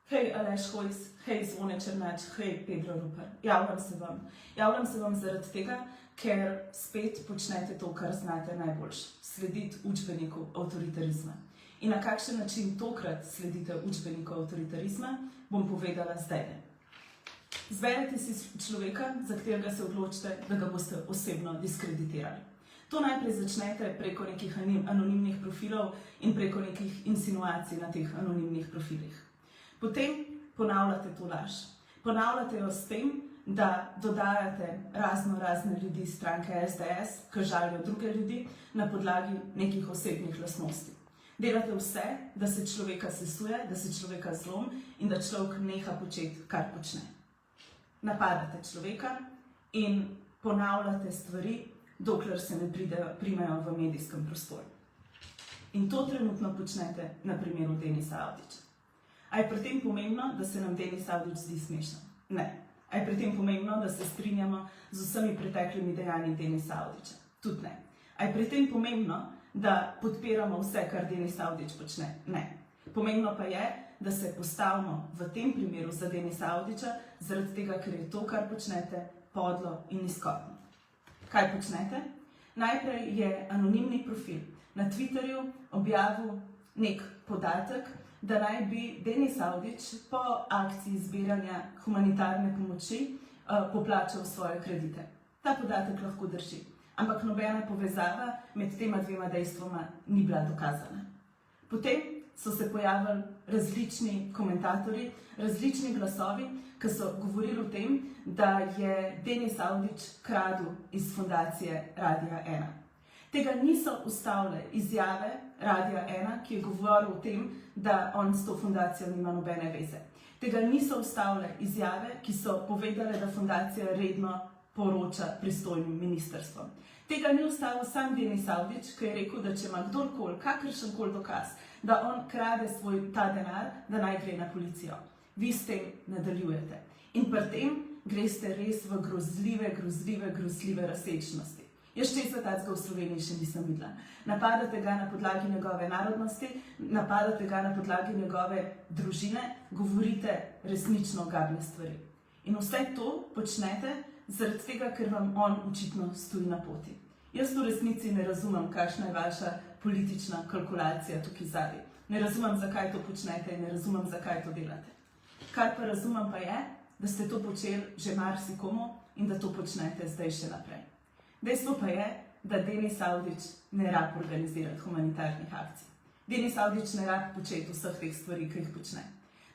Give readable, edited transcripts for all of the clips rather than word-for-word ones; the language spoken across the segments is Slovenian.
Hej, Aleš Hojs, hej, Zvone Černač, hej, Pedro Rupert. Javljam se vam. Javljam se vam zaradi tega, ker spet počnete to, kar znate najboljš. Slediti učbeniku avtoritarizma. In na kakšen način tokrat sledite učbeniku avtoritarizma, bom povedala zdaj. Zberete si človeka, za katerega se odločite, da ga boste osebno diskreditirali. To najprej začnete preko nekih anonimnih profilov in preko nekih insinuacij na teh anonimnih profilih. Potem ponavljate to laž. Ponavljate jo s tem, da dodajate razne ljudi iz stranke SDS, ki žalijo druge ljudi na podlagi nekih osebnih lastnosti. Delate vse, da se človeka sesuje, da se človeka zlom in da človek neha početi, kar počne. Napadate človeka in ponavljate stvari, dokler se ne primejo v medijskem prostoru. In to trenutno počnete na primeru Denisa Avdića. A je pri tem pomembno, da se nam Denis Avdić zdi smešno? Ne. A je pri tem pomembno, da se strinjamo z vsemi preteklimi dejanji Denisa Avdića? Tudi ne. A je pri tem pomembno, da podpiramo vse, kar Denis Avdić počne? Ne. Pomembno pa je, da se postavimo v tem primeru za Denisa Avdića, zaradi tega, ker je to, kar počnete, podlo in nizkotno. Kaj počnete? Najprej je anonimni profil na Twitterju objavil nek podatek, da naj bi Denis Avdić po akciji zbiranja humanitarne pomoči poplačal svoje kredite. Ta podatek lahko drži, ampak nobena povezava med tema dvema dejstvoma ni bila dokazana. Potem so se pojavili različni komentatorji, različni glasovi, ki so govorili o tem, da je Denis Avdić kradel iz fundacije Radia 1. Tega niso ustavile izjave Radia 1, ki je govoril o tem, da on s to fundacijo nima nobene veze. Tega niso ustavile izjave, ki so povedale, da fundacija redno poroča pristojnim ministrstvom. Tega ni ustavil sam Denis Avdić, ki je rekel, da če ima kdorkoli, kakršenkoli dokaz, da on krade ta denar, da naj gre na policijo. Vi s tem nadaljujete. In pri tem greste res v grozljive razsečnosti. Jaz česa takega v Sloveniji še nisem videla. Napadate ga na podlagi njegove narodnosti, napadate ga na podlagi njegove družine, govorite resnično ogabne stvari. In vse to počnete zaradi tega, ker vam on očitno stoji na poti. Jaz v resnici ne razumem, kakšna je vaša politična kalkulacija tukaj zadaj. Ne razumem, zakaj to počnete in ne razumem, zakaj to delate. Kar pa razumem pa je, da ste to počeli že marsikomu in da to počnete zdaj še naprej. Dejstvo pa je, da Denis Avdić ne rab organizirati humanitarnih akcij. Denis Avdić ne rab početi vseh teh stvari, ki jih počne.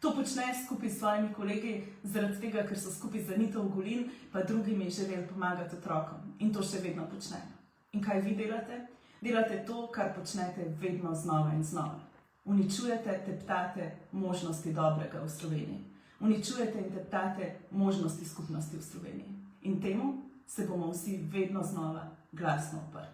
To počne skupaj s svojimi kolegi, zaradi tega, ker so skupaj z Anito Ogulin pa drugimi želeli pomagati otrokom. In to še vedno počnejo. In kaj vi delate? Delate to, kar počnete vedno znova in znova. Uničujete, teptate možnosti dobrega v Sloveniji. Uničujete in teptate možnosti skupnosti v Sloveniji. In temu se bomo vsi vedno znova glasno uprli.